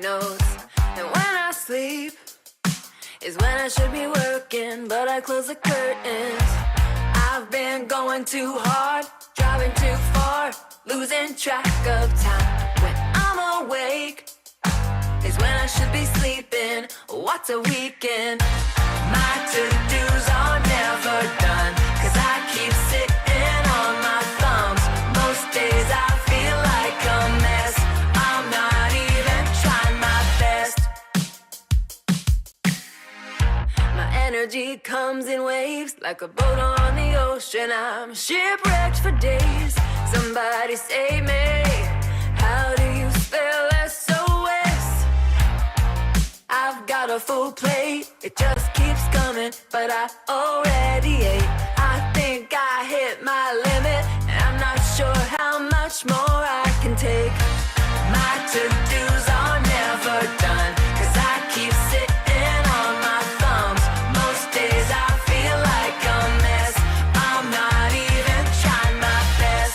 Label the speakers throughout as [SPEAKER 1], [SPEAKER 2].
[SPEAKER 1] notes. And when I sleep is when I should be working, but I close the curtains. I've been going too hard, driving too far, losing track of time. When I'm awake is when I should be sleeping. What's a weekend? My to-dos are never done, 'cause I keep sitting on my thumbs. Most days I feel like a mess. I'm not even trying my best. My energy comes in waves like a boat on the ocean. I'm shipwrecked for days. Somebody save me. How do you spell SOS? I've got a full plate, it just keeps coming, but I already ate. I think I hit my limit, and I'm not sure how much more I can take. My to-dos are never done, 'cause I keep sitting on my thumbs. Most days I feel like a mess. I'm not even trying my best.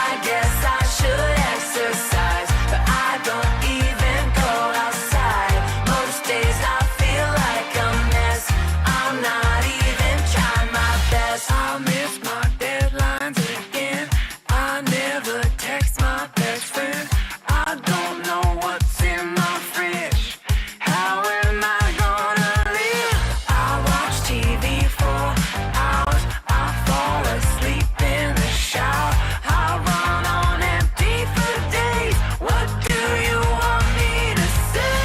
[SPEAKER 1] I guess I should exercise, but I don't even go outside. Most days I feel like a mess. I'm not even trying my best. I miss my deadlines again. I never text my best friend. I don't know what's in my fridge. How am I gonna live? I watch TV for hours. I fall asleep in the shower. I run on empty for days. What do you want me to say?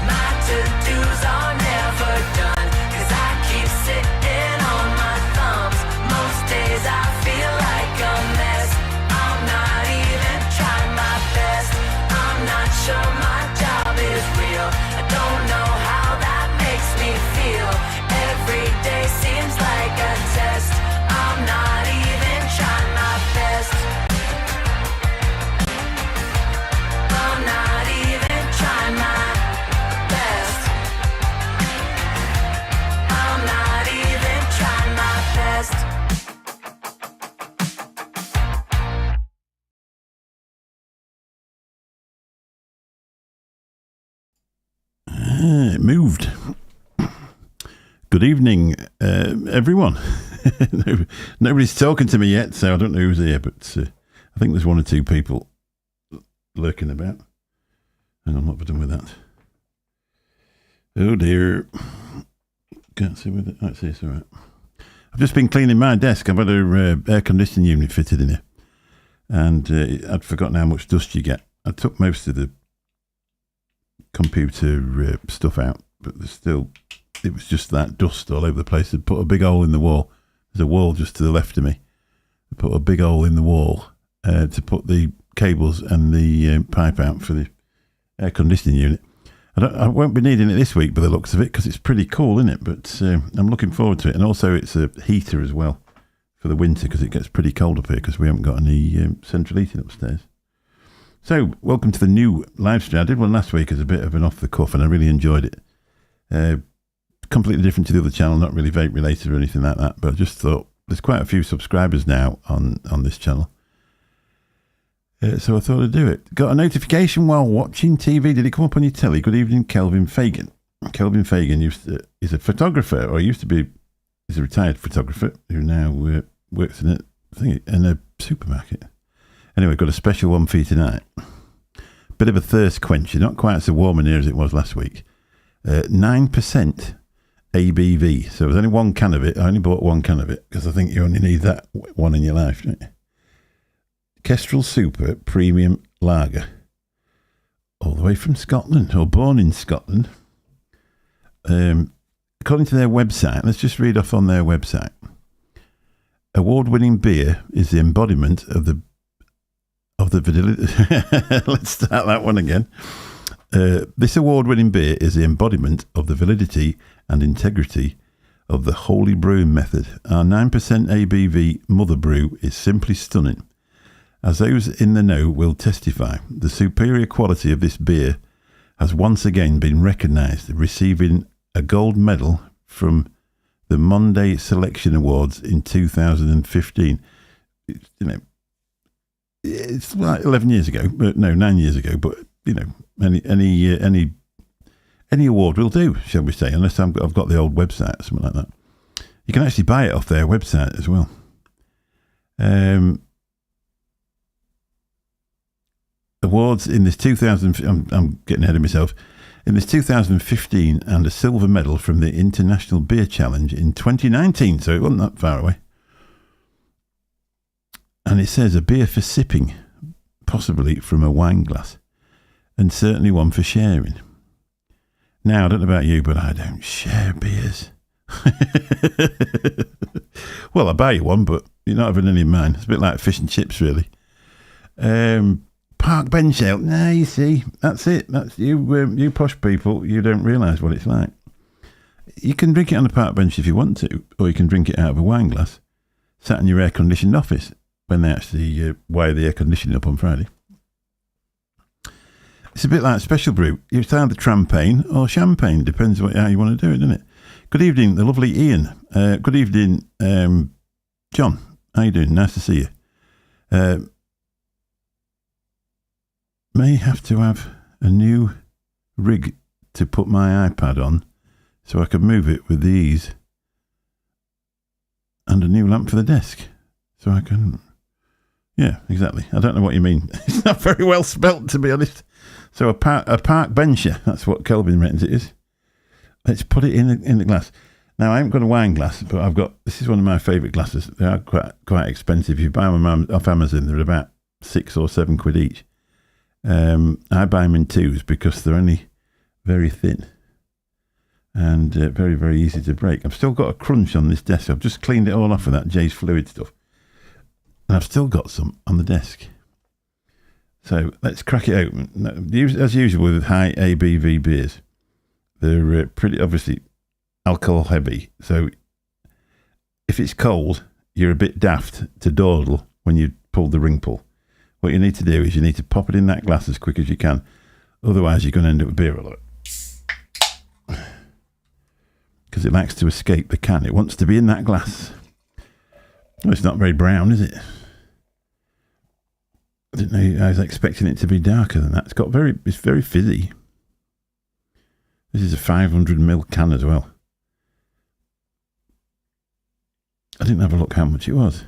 [SPEAKER 1] My to-dos are never done, 'cause I keep sitting on my thumbs. Most days I feel like a mess. I'm not even trying my best. I'm not sure my job is real. I don't know how that makes me feel. Every day seems like a test. I'm not even trying my best. I'm not even trying my best. I'm not even trying my best.
[SPEAKER 2] It moved. Good evening, everyone. Nobody's talking to me yet, so I don't know who's here, but I think there's one or two people lurking about. Hang on, what have I done with that? Oh dear. Can't see with it. Actually, it's all right. I've just been cleaning my desk. I've had a air conditioning unit fitted in here, and I'd forgotten how much dust you get. I took most of the computer stuff out, but there's still, it was just that dust all over the place. They put a big hole in the wall. There's a wall just to the left of me. They put a big hole in the wall to put the cables and the pipe out for the air conditioning unit. I won't be needing it this week by the looks of it, because it's pretty cool, isn't it? But I'm looking forward to it. And also it's a heater as well for the winter, because it gets pretty cold up here because we haven't got any central heating upstairs. So, welcome to the new live stream. I did one last week as a bit of an off the cuff, and I really enjoyed it. Completely different to the other channel, not really vape related or anything like that, but I just thought there's quite a few subscribers now on this channel. So I thought I'd do it. Got a notification while watching TV. Did it come up on your telly? Good evening, Kelvin Fagan. Kelvin Fagan is a photographer, or he's a retired photographer who now works in a supermarket. Anyway, got a special one for you tonight. Bit of a thirst quencher, not quite so warm in here as it was last week. 9% ABV. So there's only one can of it. I only bought one can of it because I think you only need that one in your life, don't you? Kestrel Super Premium Lager. All the way from Scotland, or born in Scotland. According to their website, let's just read off on their website. Award-winning beer is the embodiment of the let's start that one again. This award-winning beer is the embodiment of the validity and integrity of the holy brewing method. Our 9% ABV mother brew is simply stunning. As those in the know will testify, the superior quality of this beer has once again been recognised, receiving a gold medal from the Monday Selection Awards in 2015. It's like 11 years ago, but no, 9 years ago. But any award will do, shall we say? Unless I've got the old website or something like that. You can actually buy it off their website as well. Awards in this 2000. I'm getting ahead of myself. In this 2015, and a silver medal from the International Beer Challenge in 2019. So it wasn't that far away. And it says a beer for sipping, possibly from a wine glass, and certainly one for sharing. Now, I don't know about you, but I don't share beers. Well, I buy you one, but you're not having any of mine. It's a bit like fish and chips, really. Park bench ale. Nah, you see, that's it. That's you posh people. You don't realise what it's like. You can drink it on a park bench if you want to, or you can drink it out of a wine glass, sat in your air-conditioned office when they actually wire the air conditioning up on Friday. It's a bit like special brew. It's either trampagne or champagne. Depends how you want to do it, doesn't it? Good evening, the lovely Ian. Good evening, John. How you doing? Nice to see you. May have to have a new rig to put my iPad on so I can move it with ease, and a new lamp for the desk so I can... Yeah, exactly. I don't know what you mean. It's not very well spelt, to be honest. So a park bencher, that's what Kelvin reckons it is. Let's put it in the glass. Now, I haven't got a wine glass, but this is one of my favourite glasses. They are quite expensive. If you buy them off Amazon, they're about £6 or £7 each. I buy them in twos because they're only very thin and very, very easy to break. I've still got a crunch on this desk. I've just cleaned it all off of that Jay's Fluid stuff. And I've still got some on the desk. So let's crack it open. As usual with high ABV beers, they're pretty obviously alcohol heavy. So if it's cold, you're a bit daft to dawdle when you pull the ring pull. What you need to do is you need to pop it in that glass as quick as you can. Otherwise, you're going to end up with beer all over it. Because it likes to escape the can. It wants to be in that glass. Well, it's not very brown, is it? I didn't know. I was expecting it to be darker than that. It's very fizzy. This is a 500ml can as well. I didn't have a look how much it was.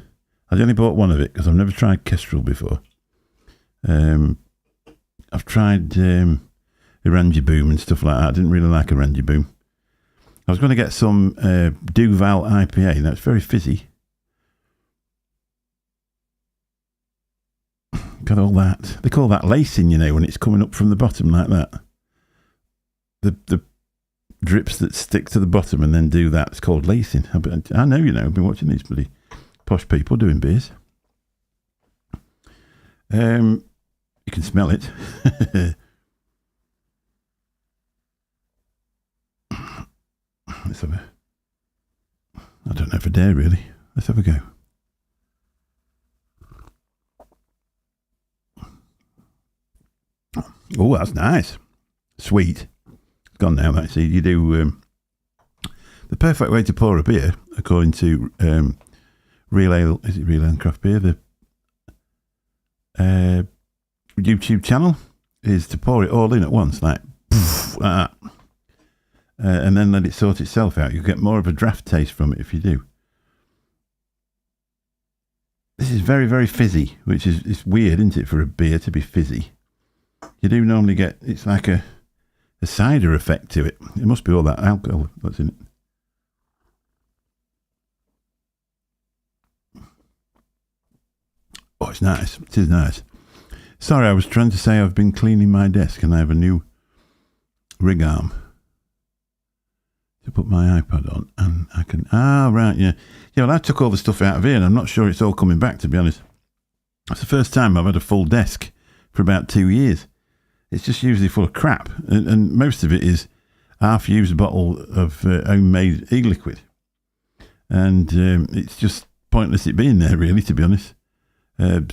[SPEAKER 2] I only bought one of it because I've never tried Kestrel before. I've tried Orange Boom and stuff like that. I didn't really like Orange Boom. I was going to get some Duval IPA. That's very fizzy. Got all that. They call that lacing, when it's coming up from the bottom like that. The drips that stick to the bottom and then do that. It's called lacing. I know, I've been watching these bloody posh people doing beers. You can smell it. Let's have I don't know if I dare really. Let's have a go. Oh, that's nice. Sweet. It's gone now. Actually, you do the perfect way to pour a beer, according to Real Ale. Is it Real Ale and Craft Beer? The YouTube channel is to pour it all in at once, like that, and then let it sort itself out. You get more of a draft taste from it if you do. This is very, very fizzy, which is it's weird, isn't it, for a beer to be fizzy? You do normally get, it's like a cider effect to it. It must be all that alcohol that's in it. Oh, it's nice. It is nice. Sorry, I was trying to say I've been cleaning my desk and I have a new rig arm to put my iPad on, and I can... right, yeah. Yeah, well, I took all the stuff out of here and I'm not sure it's all coming back, to be honest. It's the first time I've had a full desk for about 2 years. It's just usually full of crap, and most of it is half-used bottle of homemade e-liquid. And it's just pointless it being there, really, to be honest.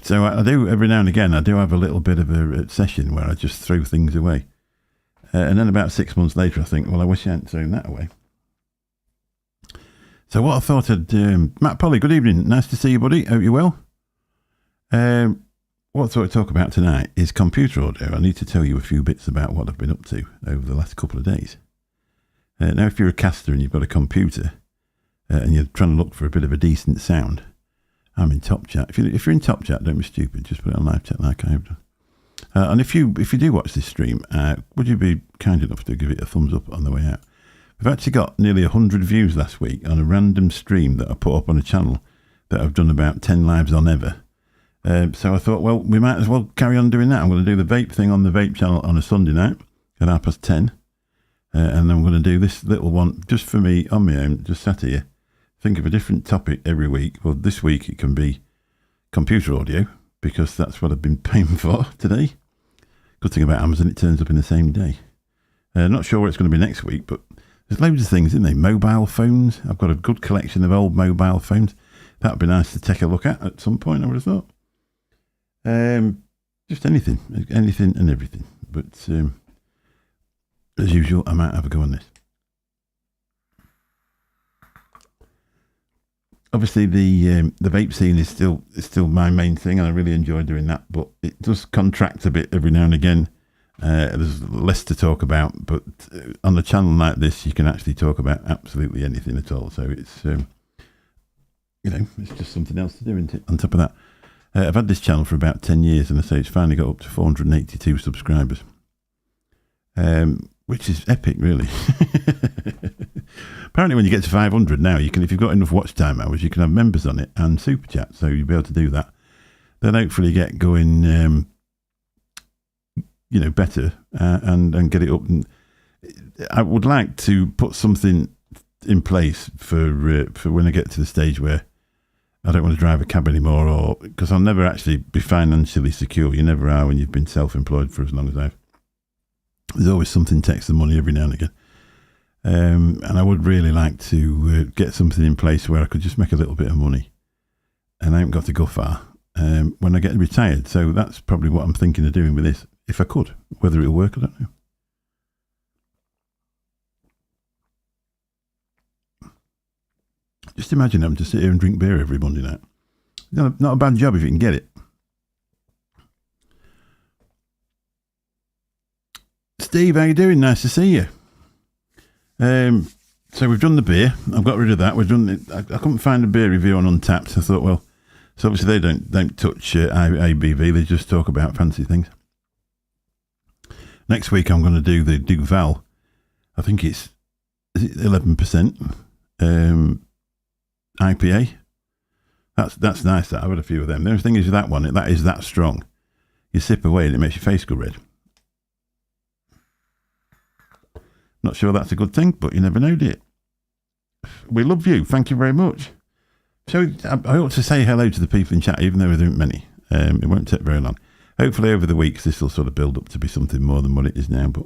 [SPEAKER 2] So I do, every now and again, I do have a little bit of a session where I just throw things away. And then about 6 months later, I think, well, I wish I hadn't thrown that away. So what I thought I'd... Matt Polly, good evening. Nice to see you, buddy. Hope you're well. What I thought I'd talk about tonight is computer audio. I need to tell you a few bits about what I've been up to over the last couple of days. Now, if you're a caster and you've got a computer and you're trying to look for a bit of a decent sound, I'm in Top Chat. If you're in Top Chat, don't be stupid. Just put it on live chat like I have done. And if you do watch this stream, would you be kind enough to give it a thumbs up on the way out? We've actually got nearly 100 views last week on a random stream that I put up on a channel that I've done about 10 lives on ever. So I thought, well, we might as well carry on doing that. I'm going to do the vape thing on the vape channel on a Sunday night at 10:30. And I'm going to do this little one just for me on my own, just sat here. Think of a different topic every week. Well, this week it can be computer audio, because that's what I've been paying for today. Good thing about Amazon, it turns up in the same day. Not sure what it's going to be next week, but there's loads of things, isn't there? Mobile phones. I've got a good collection of old mobile phones. That would be nice to take a look at some point, I would have thought. Just anything and everything. But as usual, I might have a go on this. Obviously, the vape scene is still my main thing, and I really enjoy doing that. But it does contract a bit every now and again. There's less to talk about, but on a channel like this, you can actually talk about absolutely anything at all. So it's it's just something else to do, isn't it? On top of that, I've had this channel for about 10 years, and I say it's finally got up to 482 subscribers, which is epic, really. Apparently, when you get to 500 now, you can, if you've got enough watch time hours, you can have members on it and super chat. So you'll be able to do that. Then hopefully get going. Better and get it up. And I would like to put something in place for when I get to the stage where I don't want to drive a cab anymore, or because I'll never actually be financially secure. You never are when you've been self-employed for as long as I've. There's always something takes the money every now and again. And I would really like to get something in place where I could just make a little bit of money, and I haven't got to go far when I get retired. So that's probably what I'm thinking of doing with this. If I could, whether it'll work, I don't know. Just imagine having to sit here and drink beer every Monday night. Not a bad job if you can get it. Steve, how you doing? Nice to see you. So we've done the beer. I've got rid of that. We've done it. I couldn't find a beer review on Untapped. I thought, well, so obviously they don't touch ABV. They just talk about fancy things. Next week I'm going to do the Duval. I think is it 11% IPA. That's nice. That I've had a few of them. The only thing is with that one, that is that strong. You sip away and it makes your face go red. Not sure that's a good thing, but you never know, do you? We love you. Thank you very much. So I ought to say hello to the people in chat, even though there aren't many. It won't take very long. Hopefully over the weeks this will sort of build up to be something more than what it is now. But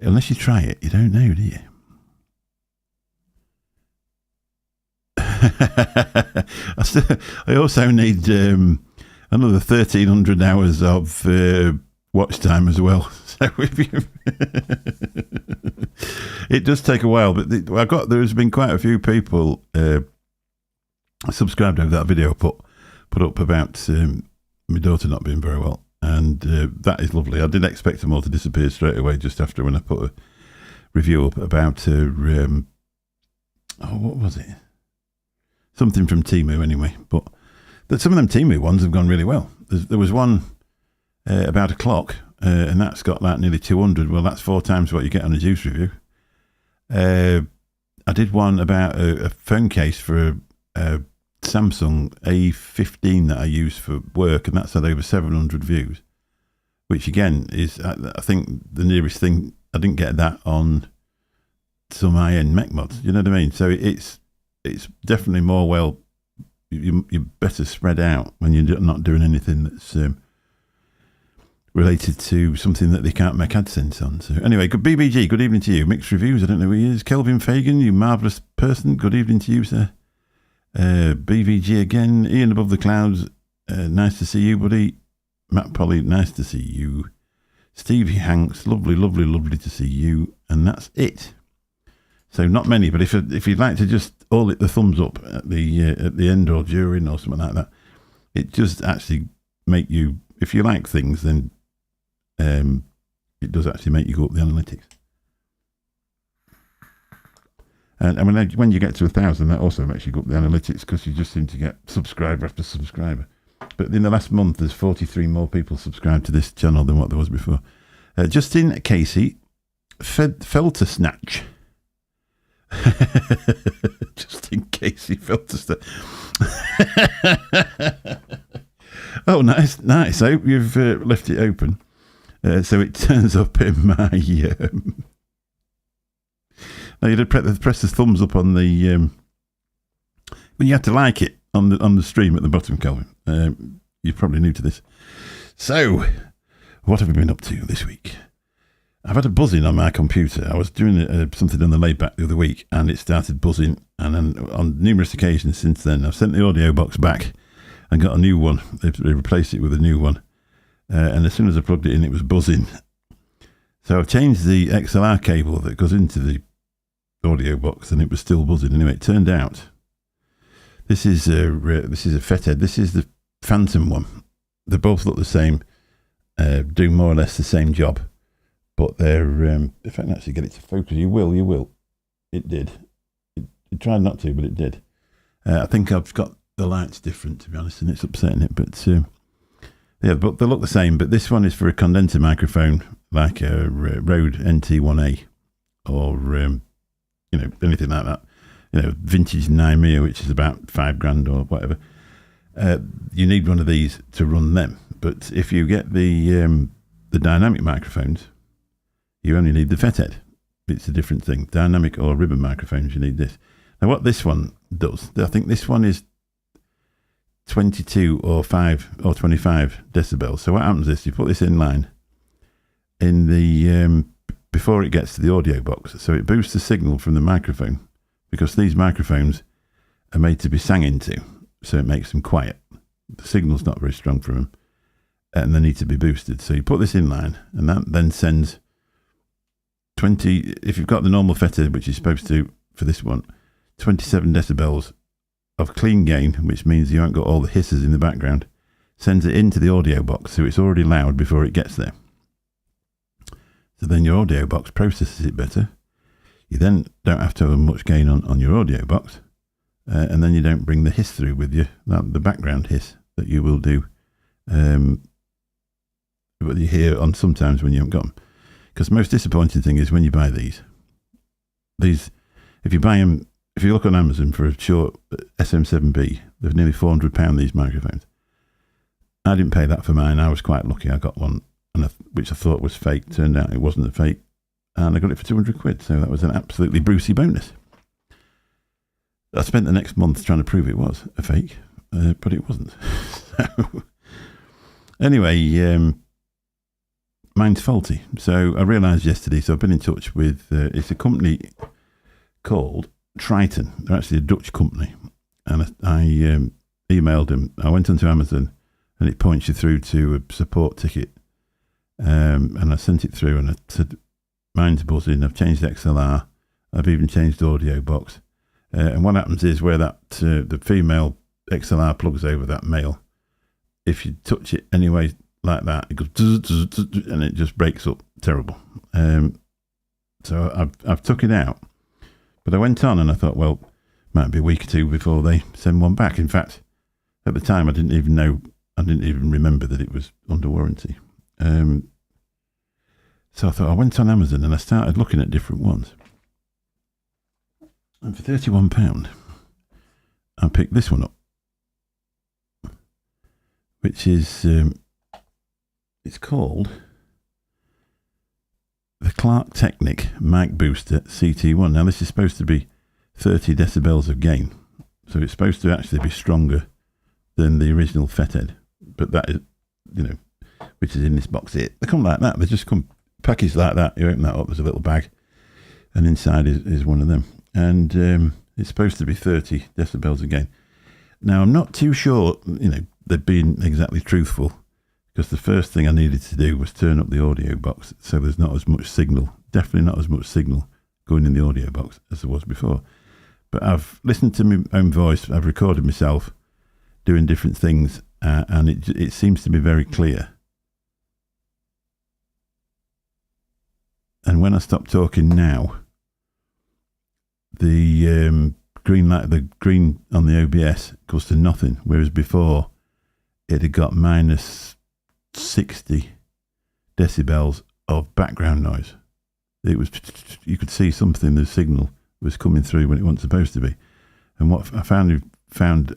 [SPEAKER 2] unless you try it, you don't know, do you? I also need another 1,300 hours of watch time as well. So if you it does take a while, but there's been quite a few people subscribed over that video put up about my daughter not being very well, and that is lovely. I did expect them all to disappear straight away just after when I put a review up about her. What was it? Something from Temu anyway. But some of them Temu ones have gone really well. There was one about a clock, and that's got like nearly 200. Well, that's 4 times what you get on a juice review. I did one about a phone case for a Samsung A15 that I use for work, and that's had over 700 views, which again is, I think, the nearest thing. I didn't get that on some high-end mech mods. You know what I mean? So it's definitely more you're better spread out when you're not doing anything that's related to something that they can't make AdSense on. So anyway, good BBG, good evening to you. Mixed reviews, I don't know who he is. Kelvin Fagan, you marvellous person. Good evening to you, sir. BVG again. Ian above the clouds, nice to see you, buddy. Matt Polly, nice to see you. Stevie Hanks, lovely, lovely, lovely to see you. And that's it. So not many, but if you'd like to just the thumbs up at the end or during or something like that. It just actually make you, if you like things, then it does actually make you go up the analytics. And I mean, when you get to 1,000, that also makes you go up the analytics because you just seem to get subscriber after subscriber. But in the last month, there's 43 more people subscribed to this channel than what there was before. Justin Casey, Felter Snatch. Justin Casey, Felter Snatch. Oh, nice. I hope you've left it open. So it turns up in my... Now you'd press the thumbs up on the... when you have to like it on the stream at the bottom, Calvin. You're probably new to this. So, what have we been up to this week? I've had a buzzing on my computer. I was doing something on the laid back the other week, and it started buzzing. And then on numerous occasions since then, I've sent the audio box back and got a new one. They replaced it with a new one. And as soon as I plugged it in, it was buzzing. So I've changed the XLR cable that goes into the audio box, and it was still buzzing. Anyway, it turned out this is a Fethead. This is the Phantom one. They both look the same, do more or less the same job, but they're if I can actually get it to focus, you will. It did. It tried not to, but it did. I think I've got the lights different, to be honest, and it's upsetting it. But yeah, but they look the same. But this one is for a condenser microphone, like a Rode NT1A, or anything like that. Vintage 9mm, which is about $5,000 or whatever. You need one of these to run them. But if you get the dynamic microphones, you only need the Fethead. It's a different thing. Dynamic or ribbon microphones, you need this. Now, what this one does, I think this one is 22 or 5 or 25 decibels. So what happens is you put this in line in the before it gets to the audio box. So it boosts the signal from the microphone, because these microphones are made to be sang into, so it makes them quiet. The signal's not very strong from them, and they need to be boosted. So you put this in line, and that then sends 20, if you've got the normal Fethead, which is supposed to, for this one, 27 decibels of clean gain, which means you haven't got all the hisses in the background, sends it into the audio box, so it's already loud before it gets there. So then your audio box processes it better. You then don't have to have much gain on your audio box, and then you don't bring the hiss through with you, the background hiss that you will do, what you hear on sometimes when you haven't got them. Because the most disappointing thing is when you buy these, if you buy them, if you look on Amazon for a short SM7B, they're nearly £400, these microphones. I didn't pay that for mine. I was quite lucky. I got one, which I thought was fake. Turned out it wasn't a fake. And I got it for £200, so that was an absolutely Brucey bonus. I spent the next month trying to prove it was a fake, but it wasn't. So, anyway, mine's faulty. So I realised yesterday, so I've been in touch with, it's a company called Triton. They're actually a Dutch company. And I emailed them. I went onto Amazon, and it points you through to a support ticket. And I sent it through, and I said, mine's buzzing. I've changed XLR. I've even changed audio box. And what happens is where that the female XLR plugs over that male, if you touch it anyway like that, it goes and it just breaks up. Terrible. So I've took it out, but I went on and I thought, well, might be a week or two before they send one back. In fact, at the time I didn't even remember that it was under warranty. So I thought, I went on Amazon and I started looking at different ones. And for £31, I picked this one up, which is, it's called the Clark Technic Mic Booster CT1. Now, this is supposed to be 30 decibels of gain. So it's supposed to actually be stronger than the original Fethead. But that is, which is in this box here. They come like that. They just come packaged like that. You open that up, there's a little bag. And inside is one of them. And it's supposed to be 30 decibels of gain. Now, I'm not too sure, they've been exactly truthful, because the first thing I needed to do was turn up the audio box so there's not as much signal, definitely not as much signal going in the audio box as there was before. But I've listened to my own voice. I've recorded myself doing different things, and it seems to be very clear. And when I stop talking now, the green light, the green on the OBS goes to nothing, whereas before it had got minus 60 decibels of background noise. It was, you could see something, the signal was coming through when it wasn't supposed to be. And what I found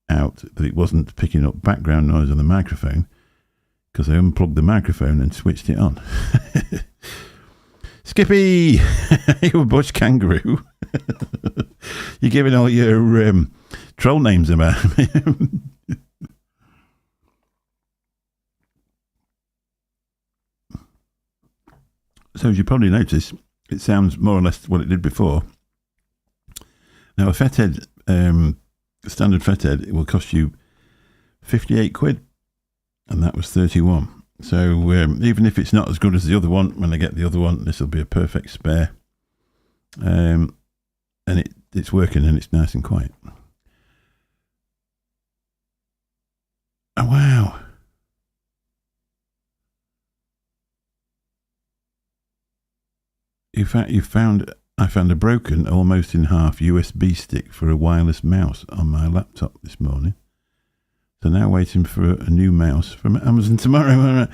[SPEAKER 2] out that it wasn't picking up background noise on the microphone, because I unplugged the microphone and switched it on. Skippy, you a bush kangaroo. You're giving all your troll names about me. So as you probably notice, it sounds more or less what it did before. Now a Fethead, standard Fethead, it will cost you 58 quid, and that was 31. So even if it's not as good as the other one, when I get the other one, this will be a perfect spare. And it's working and it's nice and quiet. Oh, wow. I found a broken, almost in half USB stick for a wireless mouse on my laptop this morning. So now waiting for a new mouse from Amazon tomorrow.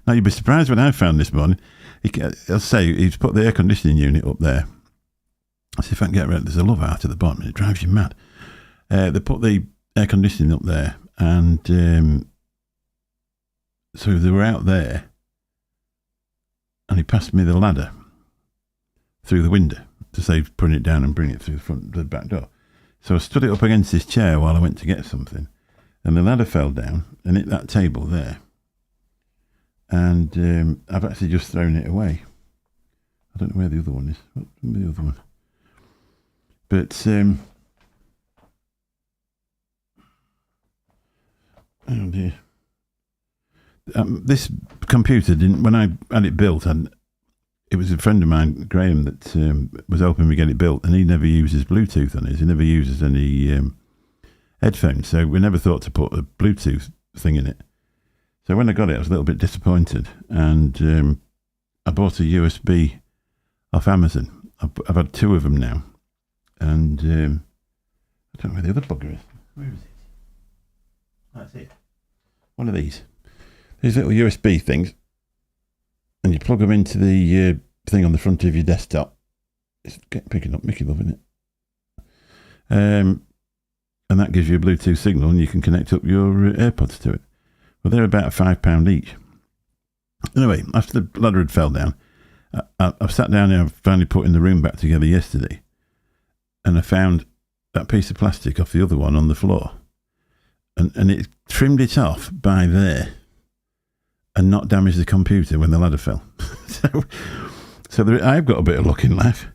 [SPEAKER 2] Now you'd be surprised what I found this morning. I'll say he's put the air conditioning unit up there. I'll see if I can get around. There's a love heart at the bottom. It drives you mad. They put the air conditioning up there, and so they were out there, and he passed me the ladder through the window to save putting it down and bring it through the back door. So I stood it up against this chair while I went to get something, and the ladder fell down and hit that table there. And I've actually just thrown it away. I don't know where the other one is. What's the other one? But oh dear. This computer didn't. When I had it built, it was a friend of mine, Graham, that was helping me get it built, and he never uses Bluetooth on his. He never uses any headphones, so we never thought to put a Bluetooth thing in it. So when I got it, I was a little bit disappointed, and I bought a USB off Amazon. I've had 2 of them now, and I don't know where the other bugger is. Where is it? That's it. One of these little USB things. And you plug them into the thing on the front of your desktop. It's picking up Mickey Love, isn't it? And that gives you a Bluetooth signal, and you can connect up your AirPods to it. Well, they're about £5 each. Anyway, after the ladder had fell down, I've sat down and I've finally putting the room back together yesterday, and I found that piece of plastic off the other one on the floor, and it trimmed it off by there, and not damage the computer when the ladder fell. I've got a bit of luck in life.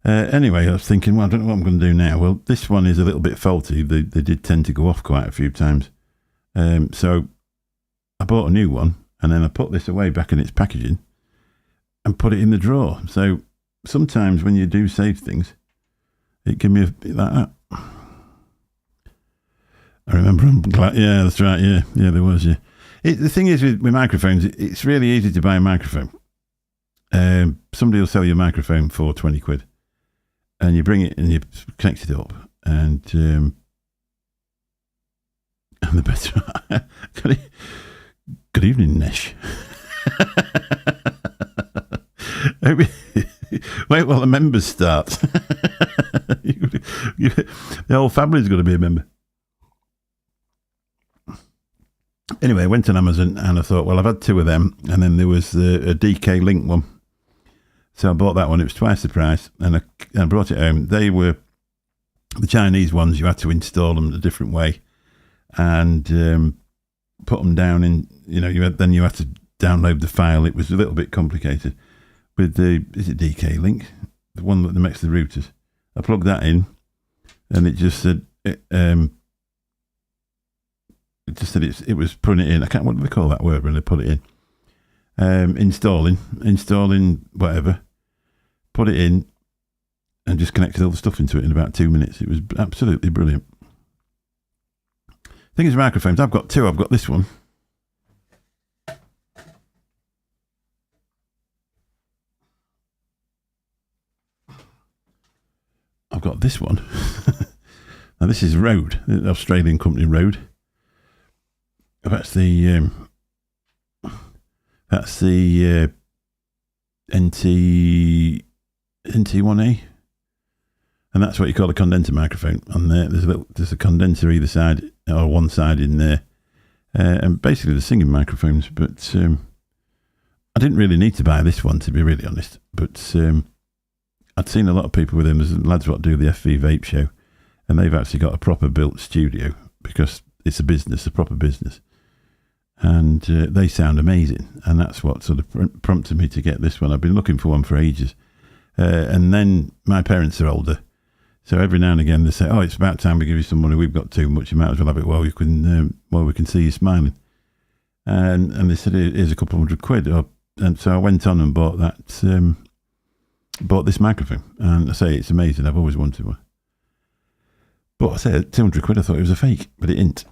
[SPEAKER 2] Anyway, I was thinking, well, I don't know what I'm going to do now. Well, this one is a little bit faulty. They did tend to go off quite a few times. So I bought a new one, and then I put this away back in its packaging and put it in the drawer. So sometimes when you do save things, it can be a bit like that. I remember, I'm glad, yeah, that's right, yeah, there was, yeah. The thing is with microphones, it's really easy to buy a microphone. Somebody will sell you a microphone for 20 quid, and you bring it and you connect it up, and the better. Good evening, Nesh. Wait while the members start. The whole family's got to be a member. Anyway, I went on Amazon and I thought, well, I've had 2 of them, and then there was a DK Link one. So I bought that one. It was twice the price, and I brought it home. They were the Chinese ones. You had to install them a different way and put them down in, you had to download the file. It was a little bit complicated. With is it DK Link? The one that makes the routers. I plugged that in, and it just said, it was putting it in. What do they call that word when they put it in? Installing whatever. Put it in, and just connected all the stuff into it in about 2 minutes. It was absolutely brilliant. Thing is, microphones, I've got two. I've got this one. I've got this one. Now this is Rode, the Australian company Rode. That's the NT1A, and that's what you call a condenser microphone. And there's a condenser either side or one side in there, and basically the singing microphones. But I didn't really need to buy this one, to be really honest. But I'd seen a lot of people with them. There's lads what do the FV Vape show, and they've actually got a proper built studio because it's a proper business. And they sound amazing, and that's what sort of prompted me to get this one. I've been looking for one for ages, and then my parents are older, so every now and again they say, "Oh, it's about time we give you some money. We've got too much. You might as well have it while we can see you smiling." And they said, "Here's a couple £100." And so I went on and bought this microphone, and I say it's amazing. I've always wanted one, but I said £200. I thought it was a fake, but it ain't.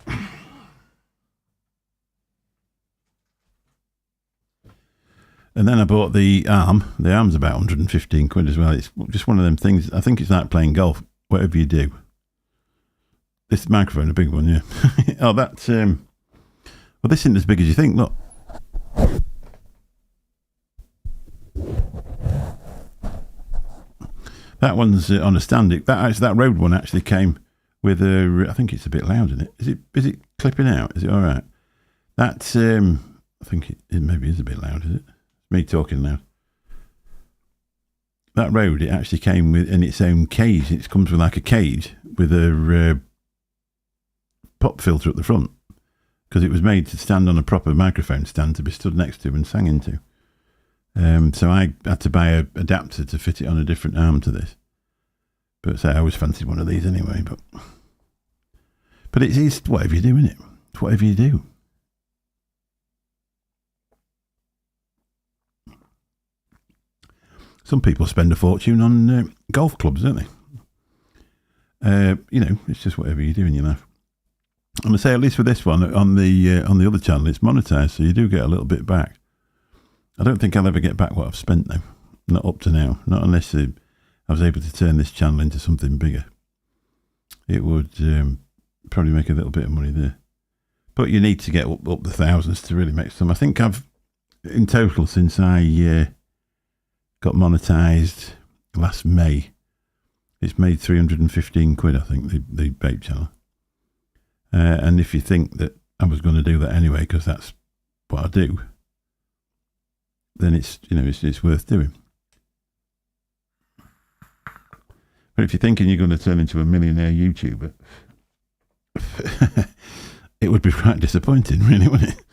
[SPEAKER 2] And then I bought the arm. The arm's about 115 quid as well. It's just one of them things. I think it's like playing golf, whatever you do. This microphone, a big one, yeah. Oh, that's, well, this isn't as big as you think, look. That one's on a stand. That Rode one actually came with a, I think it's a bit loud, isn't it? Is it clipping out? Is it all right? That's, I think it maybe is a bit loud, is it? Me talking now. That Rode, it actually came with in its own cage. It comes with like a cage with a pop filter at the front, because it was made to stand on a proper microphone stand to be stood next to and sang into. So I had to buy an adapter to fit it on a different arm to this. But I always fancied one of these anyway. But it's whatever you do, isn't it? It's whatever you do. Some people spend a fortune on golf clubs, don't they? It's just whatever you do in your life. I'm gonna say, at least with this one on the other channel, it's monetized, so you do get a little bit back. I don't think I'll ever get back what I've spent though, not up to now. Not unless I was able to turn this channel into something bigger. It would probably make a little bit of money there, but you need to get up the thousands to really make some. I think I've, in total, since I got monetized last May, it's made 315 quid, I think, the vape channel. And if you think that I was going to do that anyway, because that's what I do, then it's worth doing. But if you're thinking you're going to turn into a millionaire YouTuber, it would be quite disappointing, really, wouldn't it?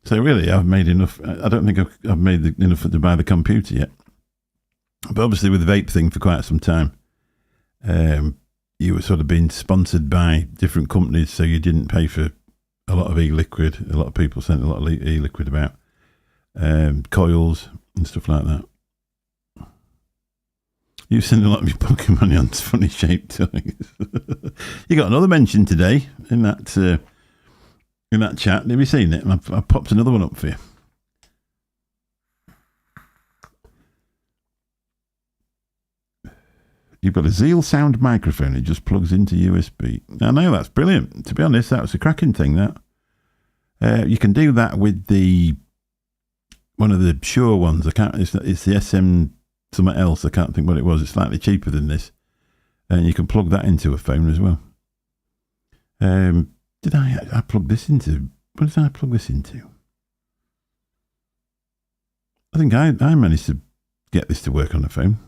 [SPEAKER 2] So really, I've made enough. I don't think I've made enough to buy the computer yet. But obviously, with the vape thing for quite some time, you were sort of being sponsored by different companies, so you didn't pay for a lot of e-liquid. A lot of people sent a lot of e-liquid about coils and stuff like that. You send a lot of your pocket money on funny shaped toys. You got another mention today in that chat. Have you seen it? I've popped another one up for you. You've got a Zeal sound microphone. It just plugs into USB. I know, that's brilliant. To be honest, that was a cracking thing, that. You can do that with one of the Shure ones. It's the SM something else. I can't think what it was. It's slightly cheaper than this. And you can plug that into a phone as well. Did I plug this into? What did I plug this into? I think I managed to get this to work on the phone.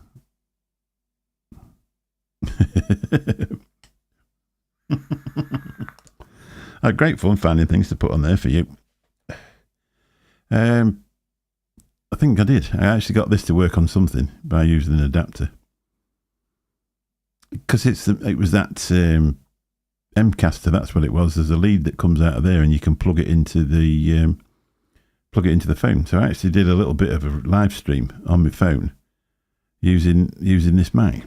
[SPEAKER 2] I had great fun finding things to put on there for you. I think I did. I actually got this to work on something by using an adapter. Because it was that Mcaster, that's what it was. There's a lead that comes out of there, and you can plug it into the phone. So I actually did a little bit of a live stream on my phone using this mic,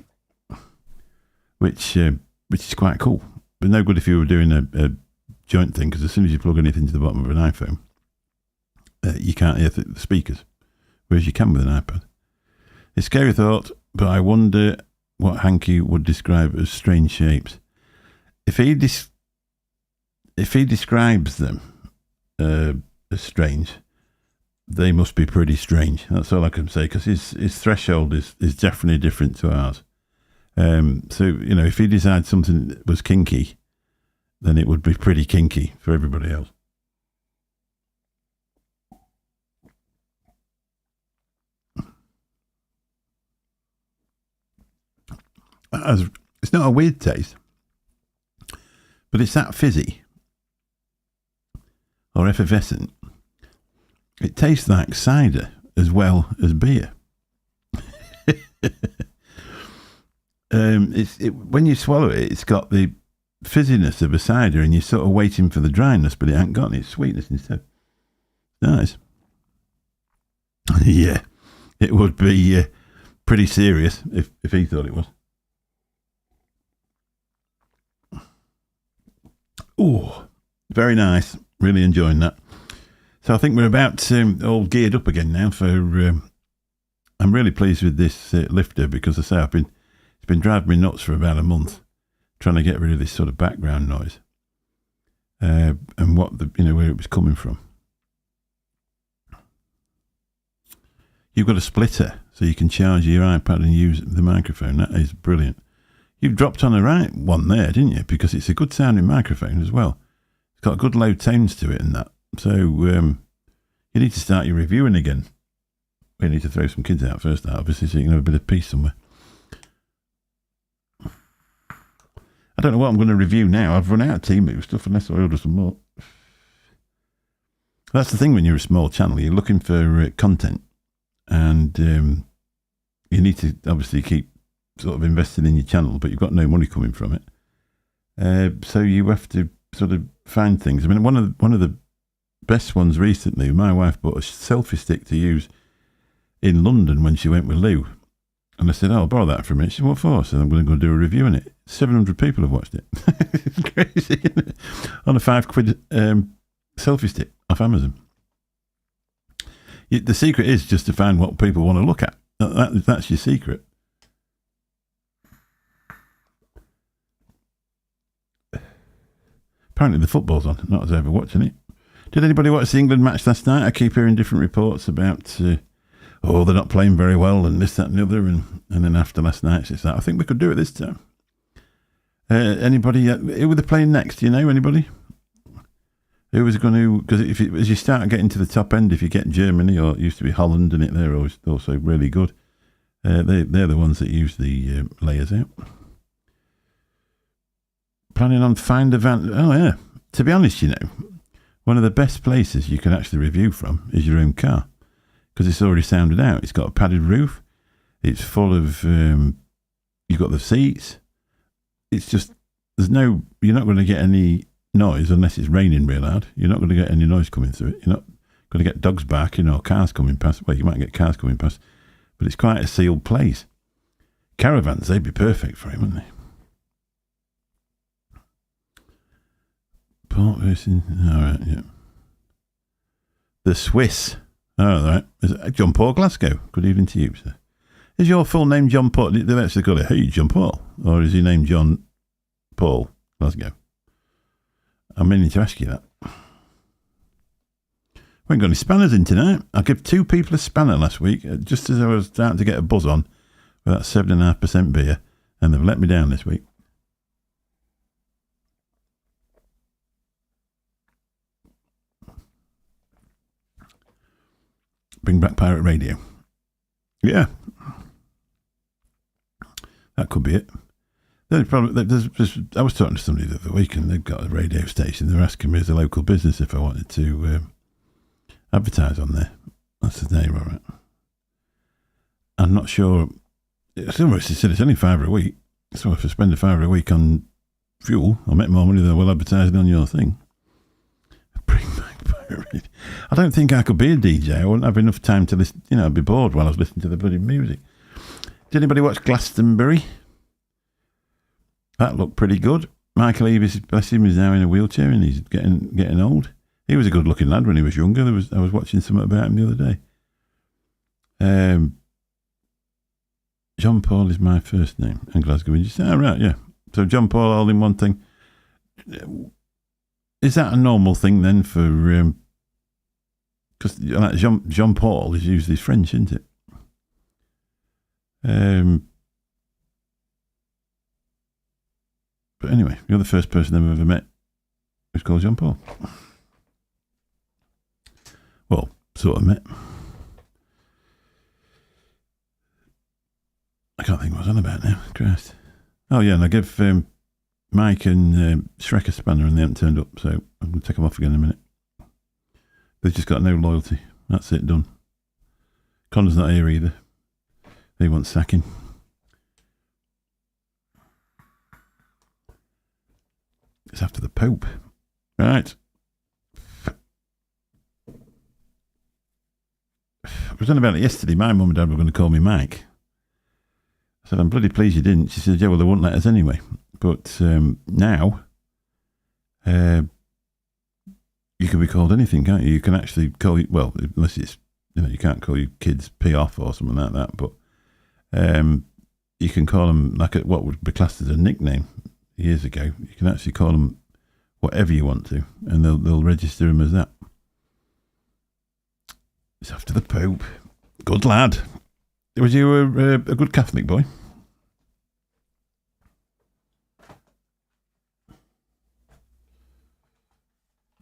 [SPEAKER 2] which is quite cool. But no good if you were doing a joint thing, because as soon as you plug anything to the bottom of an iPhone, you can't hear the speakers, whereas you can with an iPad. It's a scary thought, but I wonder what Hanky would describe as strange shapes. If he describes them as strange, they must be pretty strange. That's all I can say, because his threshold is definitely different to ours. So, if he decides something was kinky, then it would be pretty kinky for everybody else. It's not a weird taste, but it's that fizzy or effervescent. It tastes like cider as well as beer. When you swallow it, it's got the fizziness of a cider, and you're sort of waiting for the dryness, but it ain't got any sweetness instead. Nice. Yeah, it would be pretty serious if he thought it was. Oh, very nice. Really enjoying that. So I think we're about all geared up again now for. I'm really pleased with this lifter, because I say it's been driving me nuts for about a month, trying to get rid of this sort of background noise, and what where it was coming from. You've got a splitter, so you can charge your iPad and use the microphone. That is brilliant. You've dropped on the right one there, didn't you? Because it's a good sounding microphone as well. It's got good low tones to it and that. So you need to start your reviewing again. We need to throw some kids out first, obviously, so you can have a bit of peace somewhere. I don't know what I'm going to review now. I've run out of Temu stuff unless I order some more. That's the thing when you're a small channel. You're looking for content, and you need to obviously keep sort of investing in your channel, but you've got no money coming from it. So you have to sort of find things. I mean, one of the best ones recently, my wife bought a selfie stick to use in London when she went with Lou. And I said, I'll borrow that for a minute. She said, what for? So I'm going to go do a review on it. 700 people have watched it. It's crazy, isn't it? On a £5 selfie stick off Amazon. The secret is just to find what people want to look at. That's your secret. Apparently the football's on. Not as ever watching it. Did anybody watch the England match last night? I keep hearing different reports about, they're not playing very well and this, that and the other. And then after last night, it's like, I think we could do it this time. Anybody, who were they playing next? Do you know anybody? Who was going to, because as you start getting to the top end, if you get Germany, or it used to be Holland, and they're always also really good. They're the ones that use the layers out. Planning on find a van. Oh, yeah. To be honest, one of the best places you can actually review from is your own car, because it's already sounded out. It's got a padded roof. It's full of, you've got the seats. It's just, you're not going to get any noise unless it's raining real hard. You're not going to get any noise coming through it. You're not going to get dogs barking or cars coming past. Well, you might get cars coming past, but it's quite a sealed place. Caravans, they'd be perfect for him, wouldn't they? Port versus, all right, yeah. The Swiss. All right. John Paul Glasgow. Good evening to you, sir. Is your full name John Paul? They actually call it, hey, John Paul. Or is he named John Paul Glasgow? I'm meaning to ask you that. We ain't got any spanners in tonight. I gave 2 people a spanner last week, just as I was starting to get a buzz on with that 7.5% beer, and they've let me down this week. Bring back pirate radio. Yeah. That could be it. I was talking to somebody the other week, and they've got a radio station. They're asking me as a local business if I wanted to advertise on there. That's the name, all right. I'm not sure. Somebody said it's only £5 a week. So if I spend a £5 a week on fuel, I'll make more money than I will advertising on your thing. Bring back pirate radio. I don't think I could be a DJ. I wouldn't have enough time to listen. I'd be bored while I was listening to the bloody music. Did anybody watch Glastonbury? That looked pretty good. Michael Eavis, bless him, is now in a wheelchair and he's getting old. He was a good-looking lad when he was younger. I was watching something about him the other day. John Paul is my first name, and Glasgow. You say, oh, right, yeah. So John Paul all in one thing. Is that a normal thing then for? Because like Jean Paul is usually French, isn't it? But anyway, you're the first person I've ever met who's called Jean Paul. Well, sort of met. I can't think what I was on about now. Christ. Oh, yeah, and I give Mike and Shrek a spanner and they haven't turned up, so I'm going to take them off again in a minute. They've just got no loyalty. That's it, done. Connor's not here either. He wants sacking. It's after the Pope. Right. I was on about it yesterday. My mum and dad were going to call me Mike. I said, I'm bloody pleased you didn't. She said, yeah, well, they wouldn't let us anyway. But now, you can be called anything, can't you? You can actually call you, well, unless it's, you can't call your kids P off or something like that, but you can call them like what would be classed as a nickname years ago. You can actually call them whatever you want to, and they'll register them as that. It's after the Pope. Good lad. Was you a good Catholic boy?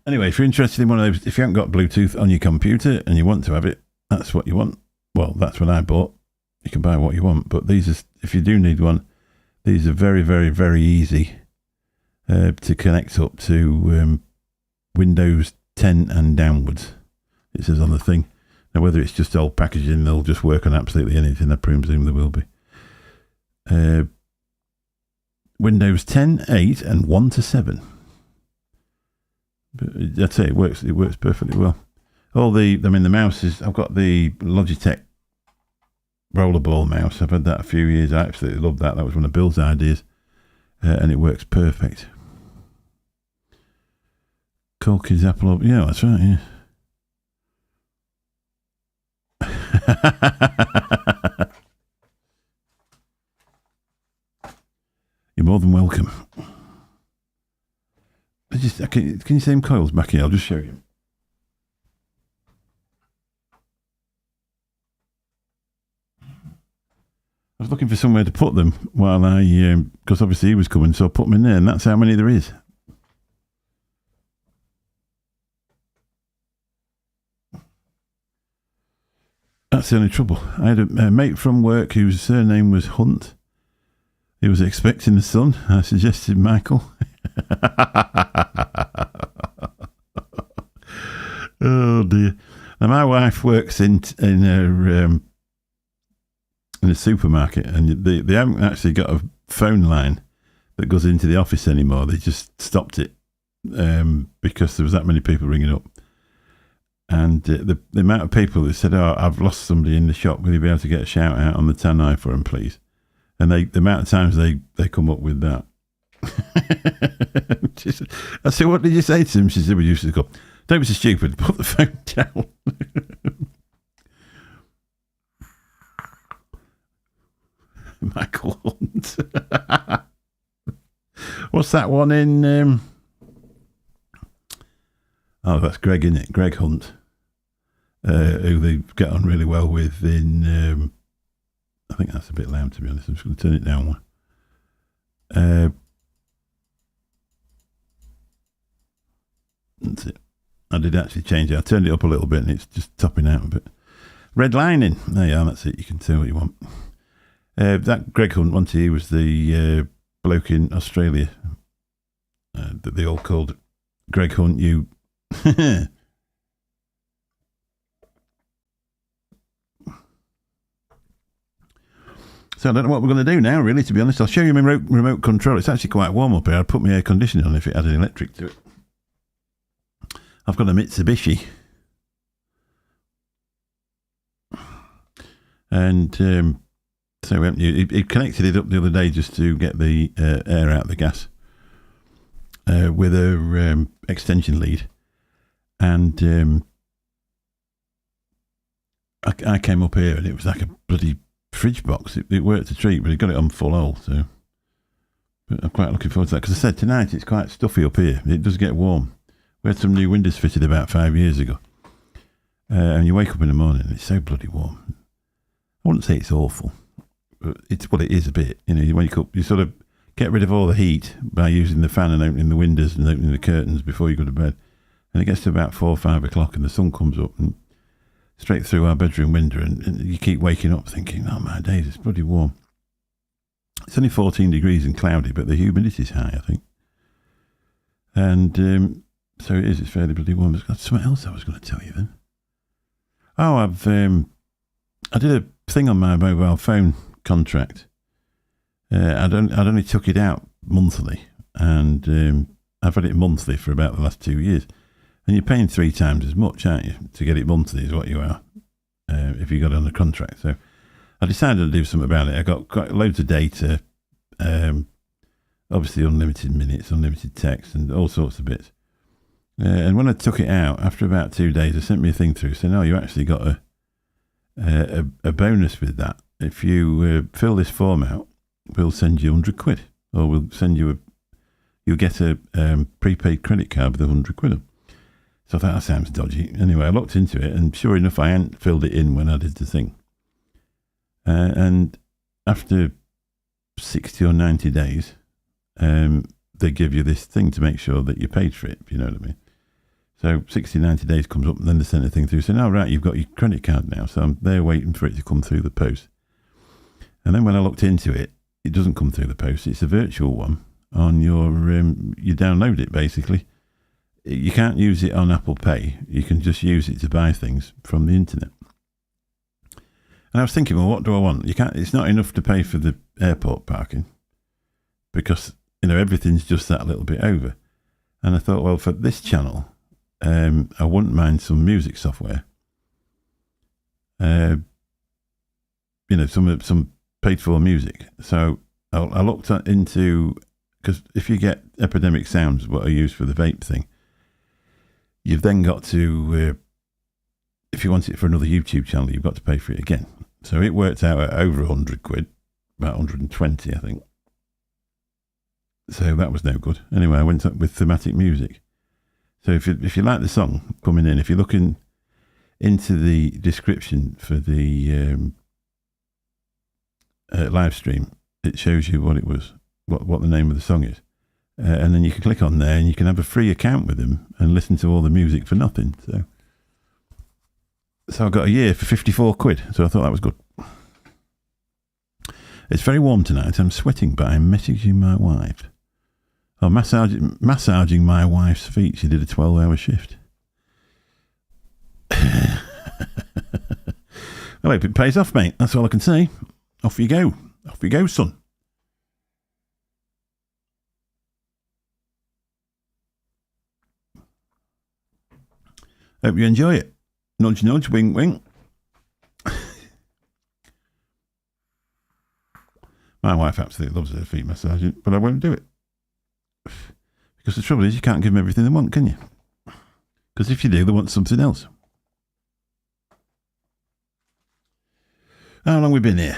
[SPEAKER 2] Anyway, if you're interested in one of those, if you haven't got Bluetooth on your computer and you want to have it, that's what you want. Well, that's what I bought. You can buy what you want, but these are, if you do need one, these are very, very, very easy to connect up to Windows 10 and downwards. It says on the thing. Now, whether it's just old packaging, they'll just work on absolutely anything. I presume they will be. Windows 10, 8, and 1 to 7. But I'd say it works perfectly well. The mouse is, I've got the Logitech rollerball mouse. I've had that a few years. I absolutely love that. That was one of Bill's ideas. And it works perfect. Corky's Apple. Yeah, that's right, yeah. You're more than welcome. Can you see them coils back here? I'll just show you. I was looking for somewhere to put them while because obviously he was coming, so I put them in there, and that's how many there is. That's the only trouble. I had a mate from work whose surname was Hunt. He was expecting a son. I suggested Michael. Oh dear. Now my wife works in a supermarket, and they haven't actually got a phone line that goes into the office anymore. They just stopped it because there was that many people ringing up. And the amount of people that said, "Oh, I've lost somebody in the shop. Will you be able to get a shout out on the tannoy for them, please?" And the amount of times they come up with that. Said, I said, "What did you say to him?" She said, "We used to go, don't be so stupid. Put the phone down." Michael Hunt. What's that one in? Oh, that's Greg, isn't it? Greg Hunt, who they get on really well with in. I think that's a bit loud, to be honest. I'm just going to turn it down one. That's it. I did actually change it. I turned it up a little bit, and it's just topping out a bit. Red lining. There you are. That's it. You can tell what you want. That Greg Hunt, once he was the bloke in Australia that they all called Greg Hunt. You. So I don't know what we're going to do now, really, to be honest. I'll show you my remote control. It's actually quite warm up here. I'd put my air conditioning on if it had an electric to it. I've got a Mitsubishi. And So he connected it up the other day just to get the air out of the gas with a extension lead. And I came up here and it was like a bloody fridge box. It worked a treat, but it got it on full oil. So but I'm quite looking forward to that. Because I said tonight it's quite stuffy up here. It does get warm. We had some new windows fitted about 5 years ago. And you wake up in the morning and it's so bloody warm. I wouldn't say it's awful. But it is a bit. You know, you wake up, you sort of get rid of all the heat by using the fan and opening the windows and opening the curtains before you go to bed. And it gets to about 4 or 5 o'clock and the sun comes up and straight through our bedroom window and you keep waking up thinking, oh my days, it's bloody warm. It's only 14 degrees and cloudy, but the humidity's high, I think. And so it is, it's fairly bloody warm. There's something else I was going to tell you then. Oh, I did a thing on my mobile phone contract. I'd only took it out monthly, and I've had it monthly for about the last 2 years. And you're paying 3 times as much, aren't you, to get it monthly is what you are if you got it on a contract. So I decided to do something about it. I got quite loads of data, obviously unlimited minutes, unlimited text, and all sorts of bits. And when I took it out, after about 2 days, they sent me a thing through saying, "Oh, you actually got a bonus with that. If you fill this form out, we'll send you 100 quid, or we'll send you you'll get a prepaid credit card with 100 quid on." So I thought, that sounds dodgy. Anyway, I looked into it, and sure enough, I hadn't filled it in when I did the thing. And after 60 or 90 days, they give you this thing to make sure that you paid for it, if you know what I mean. So 60, 90 days comes up, and then they send a thing through saying, "Oh, right, you've got your credit card now." So I'm there waiting for it to come through the post. And then when I looked into it, it doesn't come through the post. It's a virtual one on your, you download it basically. You can't use it on Apple Pay. You can just use it to buy things from the internet. And I was thinking, well, what do I want? It's not enough to pay for the airport parking because, you know, everything's just that little bit over. And I thought, well, for this channel, I wouldn't mind some music software. You know, some paid for music. So I looked into, because if you get Epidemic Sounds, what I use for the vape thing, you've then got to, if you want it for another YouTube channel, you've got to pay for it again. So it worked out at over 100 quid, about 120, I think. So that was no good. Anyway, I went up with thematic music. So if you like the song coming in, if you're looking into the description for the live stream, it shows you what it was, what the name of the song is. And then you can click on there and you can have a free account with them and listen to all the music for nothing. So I got a year for 54 quid. So I thought that was good. It's very warm tonight. I'm sweating, but I'm messaging my wife. Oh, massaging my wife's feet. She did a 12-hour shift. Well, I hope it pays off, mate. That's all I can say. Off you go. Off you go, son. Hope you enjoy it. Nudge, nudge, wink, wink. My wife absolutely loves her feet massaging, but I won't do it. Because the trouble is, you can't give them everything they want, can you? Because if you do, they want something else. How long have we been here?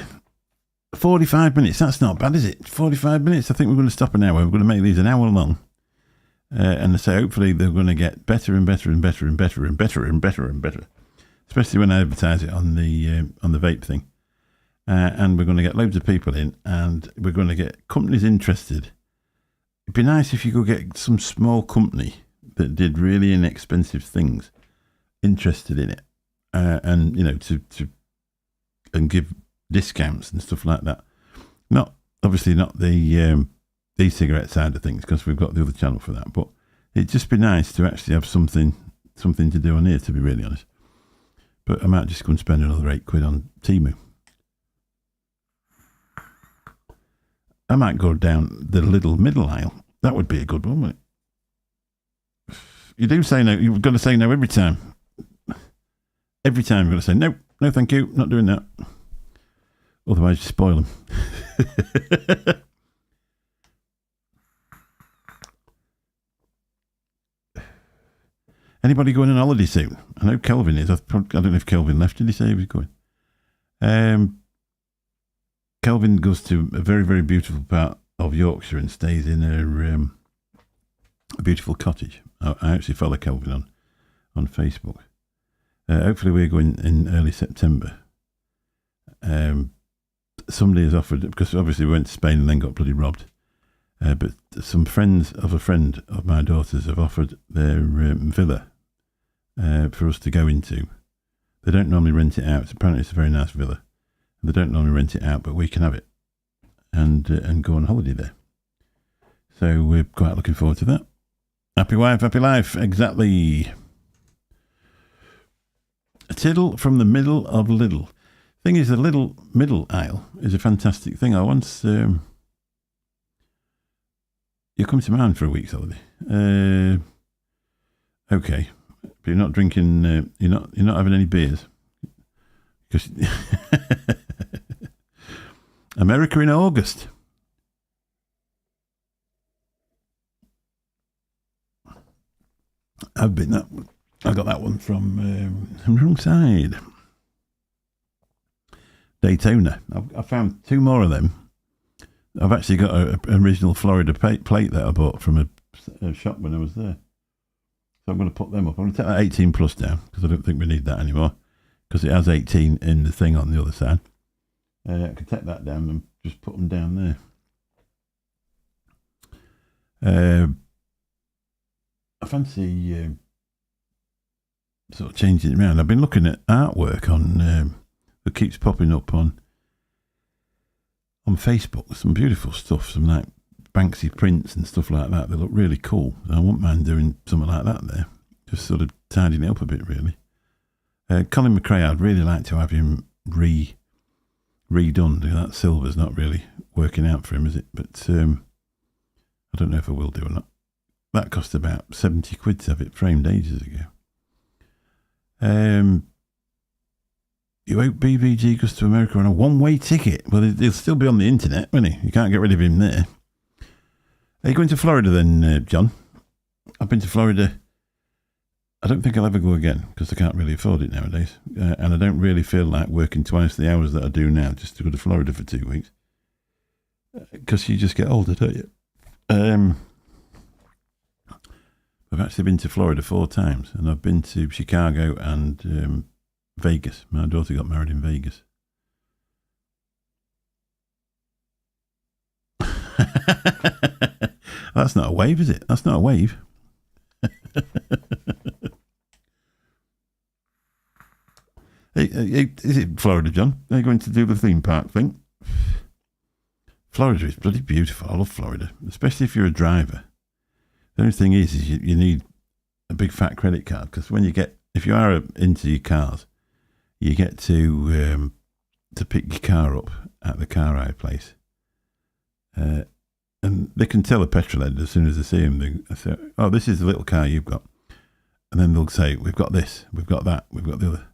[SPEAKER 2] 45 minutes. That's not bad, is it? 45 minutes. I think we're going to stop an hour. We're going to make these an hour long. And so hopefully they're going to get better and better and better and better and better and better and better. Especially when I advertise it on the vape thing. And we're going to get loads of people in, and we're going to get companies interested. It'd be nice if you could get some small company that did really inexpensive things interested in it, and you know, and give discounts and stuff like that. Obviously not the e-cigarette side of things, because we've got the other channel for that. But it'd just be nice to actually have something to do on here, to be really honest. But I might just go and spend another 8 quid on Temu. I might go down the little middle aisle. That would be a good one, wouldn't it? You do say no. You've got to say no every time. Every time you've got to say no, no, thank you, not doing that. Otherwise, you spoil them. Anybody going on holiday soon? I know Kelvin is. I don't know if Kelvin left. Did he say he was going? Kelvin goes to a very, very beautiful part of Yorkshire and stays in a beautiful cottage. I actually follow Kelvin on Facebook. Hopefully we're going in early September. Somebody has offered, because obviously we went to Spain and then got bloody robbed. But some friends of a friend of my daughter's have offered their villa for us to go into. They don't normally rent it out. Apparently it's a very nice villa. They don't normally rent it out, but we can have it and go on holiday there. So we're quite looking forward to that. Happy wife, happy life. Exactly. A tiddle from the middle of Lidl. Thing is, the little middle aisle is a fantastic thing. I once you come to mine for a week's holiday. Okay, but you're not drinking. You're not having any beers. Because America in August. I got that one from the wrong side. Daytona. I found two more of them. I've actually got an original Florida plate that I bought from a shop when I was there. So I'm going to put them up. I'm going to take that 18 plus down because I don't think we need that anymore because it has 18 in the thing on the other side. I can take that down and just put them down there. I fancy sort of changing it around. I've been looking at artwork on that keeps popping up on Facebook. Some beautiful stuff, some like Banksy prints and stuff like that. They look really cool. I wouldn't mind doing something like that there. Just sort of tidying it up a bit, really. Colin McRae, I'd really like to have him redone. That silver's not really working out for him, is it? But I don't know if I will do or not. That cost about 70 quid to have it framed ages ago. You hope BVG goes to America on a one-way ticket. Well, he'll still be on the internet, won't he? You can't get rid of him there. Are you going to Florida then, John? I've been to Florida. I don't think I'll ever go again because I can't really afford it nowadays. And I don't really feel like working twice the hours that I do now just to go to Florida for 2 weeks. Because you just get older, don't you? I've actually been to Florida 4 times. And I've been to Chicago and Vegas. My daughter got married in Vegas. That's not a wave, is it? That's not a wave. Is it Florida, John? Are you going to do the theme park thing? Florida is bloody beautiful. I love Florida, especially if you're a driver. The only thing is you need a big fat credit card because if you are into your cars, you get to pick your car up at the car hire place. And they can tell a petrol head as soon as they see him. They say, oh, this is the little car you've got. And then they'll say, we've got this, we've got that, we've got the other.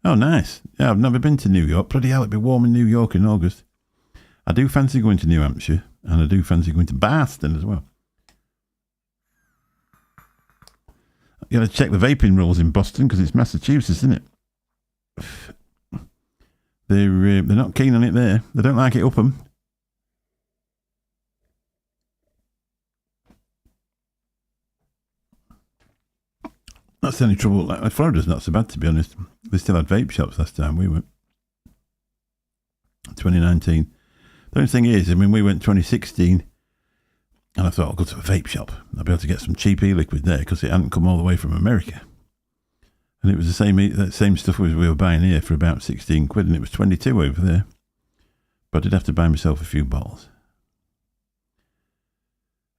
[SPEAKER 2] Oh, nice. Yeah, I've never been to New York. Bloody hell, it'd be warm in New York in August. I do fancy going to New Hampshire, and I do fancy going to Boston as well. You got to check the vaping rules in Boston because it's Massachusetts, isn't it? They're not keen on it there. They don't like it up them. That's the only trouble. Like, Florida's not so bad, to be honest. They still had vape shops last time we went. 2019. The only thing is, I mean, we went 2016, and I thought I'll go to a vape shop. I'll be able to get some cheap e-liquid there because it hadn't come all the way from America. And it was the same stuff we were buying here for about 16 quid, and it was 22 over there. But I did have to buy myself a few bottles.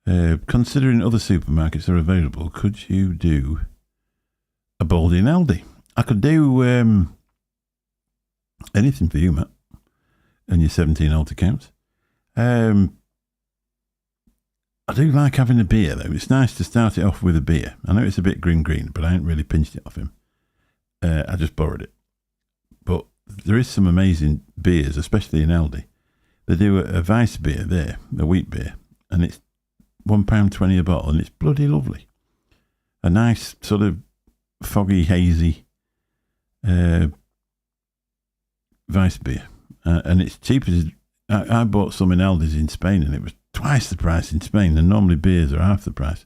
[SPEAKER 2] Considering other supermarkets are available, could you do a Baldy and Aldi? I could do anything for you, Matt, and your 17 alt accounts. I do like having a beer, though. It's nice to start it off with a beer. I know it's a bit green, but I ain't really pinched it off him. I just borrowed it. But there is some amazing beers, especially in Aldi. They do a Weiss beer there, a wheat beer, and it's £1.20 a bottle, and it's bloody lovely. A nice sort of foggy, hazy Weiss beer, and it's cheap as I bought some in Aldi's in Spain, and it was twice the price in Spain. And normally beers are half the price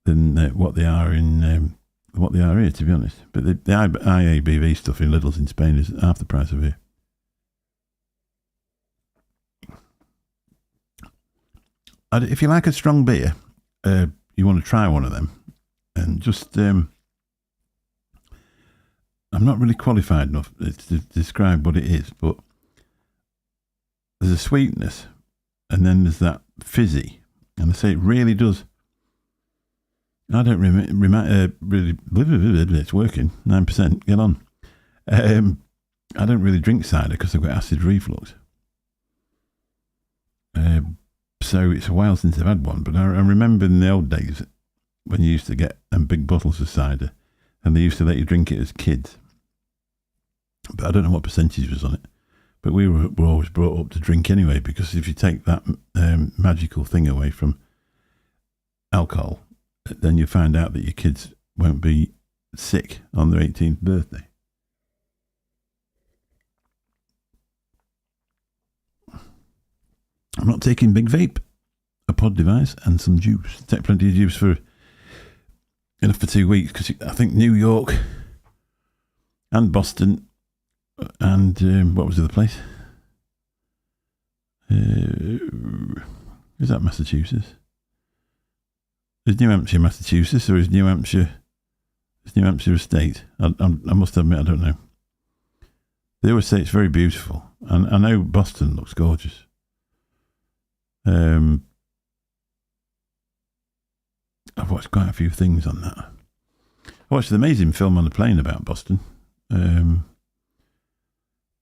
[SPEAKER 2] than what they are in what they are here, to be honest. But the IABV stuff in Lidl's in Spain is half the price of here. If you like a strong beer, you want to try one of them, and just I'm not really qualified enough to describe what it is, but there's a sweetness, and then there's that fizzy, and I say it really does. I don't really. It's working 9%. Get on. I don't really drink cider because I've got acid reflux. So it's a while since I've had one, but I remember in the old days when you used to get them big bottles of cider, and they used to let you drink it as kids. But I don't know what percentage was on it. But we were always brought up to drink anyway, because if you take that magical thing away from alcohol, then you find out that your kids won't be sick on their 18th birthday. I'm not taking big vape, a pod device, and some juice. Take plenty of juice for enough for 2 weeks, because I think New York and Boston and what was the other place? Is that Massachusetts? Is New Hampshire Massachusetts, or is New Hampshire a state? I must admit I don't know. They always say it's very beautiful, and I know Boston looks gorgeous. I've watched quite a few things on that. I watched an amazing film on the plane about Boston,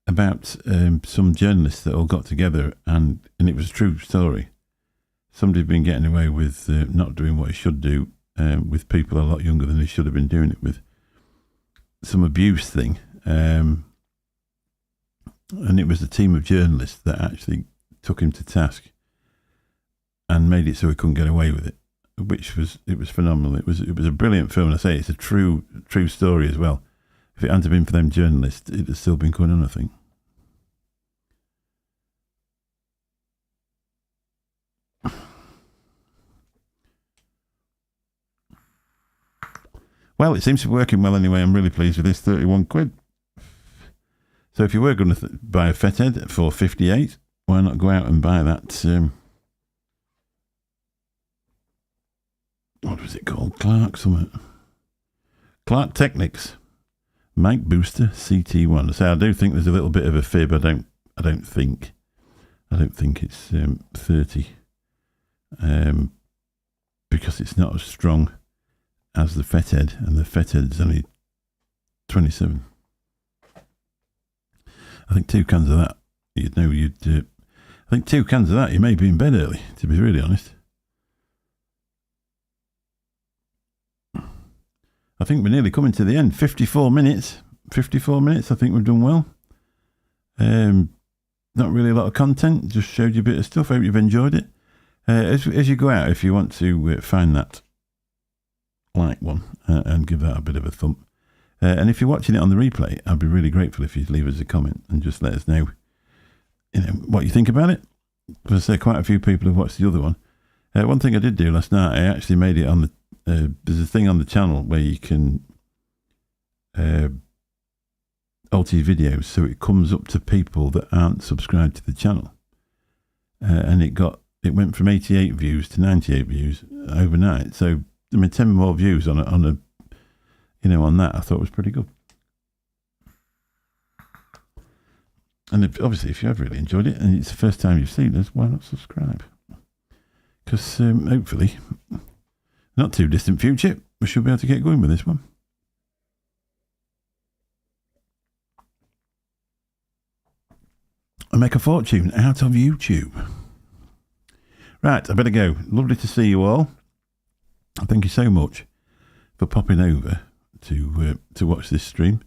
[SPEAKER 2] about some journalists that all got together, and it was a true story. Somebody had been getting away with not doing what he should do with people a lot younger than he should have been doing it with. Some abuse thing. And it was a team of journalists that actually took him to task and made it so he couldn't get away with it, it was phenomenal. It was a brilliant film. And I say it's a true story as well. If it hadn't been for them journalists, it'd have still been going on, I think. Well, it seems to be working well anyway. I'm really pleased with this, 31 quid. So if you were going to buy a Fethead for 58, why not go out and buy that, what was it called? Clark Technics Mic Booster CT1. So I do think there's a little bit of a fib. I don't think it's 30, because it's not as strong as the Fethead, and the Fethead's only 27. I think 2 cans of that, I think 2 cans of that, you may be in bed early, to be really honest. I think we're nearly coming to the end. 54 minutes. 54 minutes, I think we've done well. Not really a lot of content, just showed you a bit of stuff. I hope you've enjoyed it. As you go out, if you want to find that like one and give that a bit of a thump. And if you're watching it on the replay, I'd be really grateful if you'd leave us a comment and just let us know, what you think about it. Because I say quite a few people have watched the other one. One thing I did do last night, I actually made it on the there's a thing on the channel where you can alter your videos so it comes up to people that aren't subscribed to the channel. And it went from 88 views to 98 views overnight. So 10 more views on that I thought was pretty good. And obviously, if you have really enjoyed it and it's the first time you've seen us, why not subscribe? Because hopefully, not too distant future, we should be able to get going with this one. And make a fortune out of YouTube. Right, I better go. Lovely to see you all. Thank you so much for popping over to watch this stream.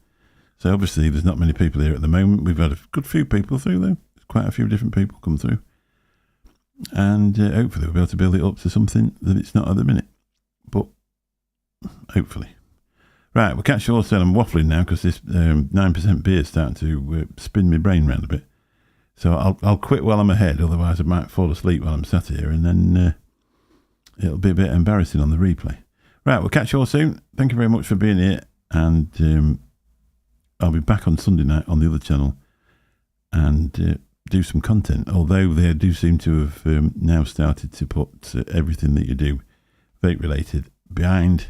[SPEAKER 2] So obviously there's not many people here at the moment. We've had a good few people through though. Quite a few different people come through. And hopefully we'll be able to build it up to something that it's not at the minute. But hopefully. Right, we'll catch you all soon. I'm waffling now because this 9% beer is starting to spin my brain round a bit. So I'll quit while I'm ahead, otherwise I might fall asleep while I'm sat here, and then it'll be a bit embarrassing on the replay. Right, we'll catch you all soon. Thank you very much for being here, and I'll be back on Sunday night on the other channel and do some content, although they do seem to have now started to put everything that you do vape related behind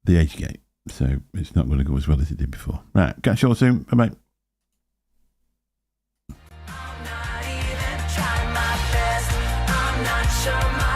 [SPEAKER 2] the age gate, so it's not going to go as well as it did before. Right, catch you all soon. Bye bye.
[SPEAKER 1] I'm not even trying my best. I'm not sure my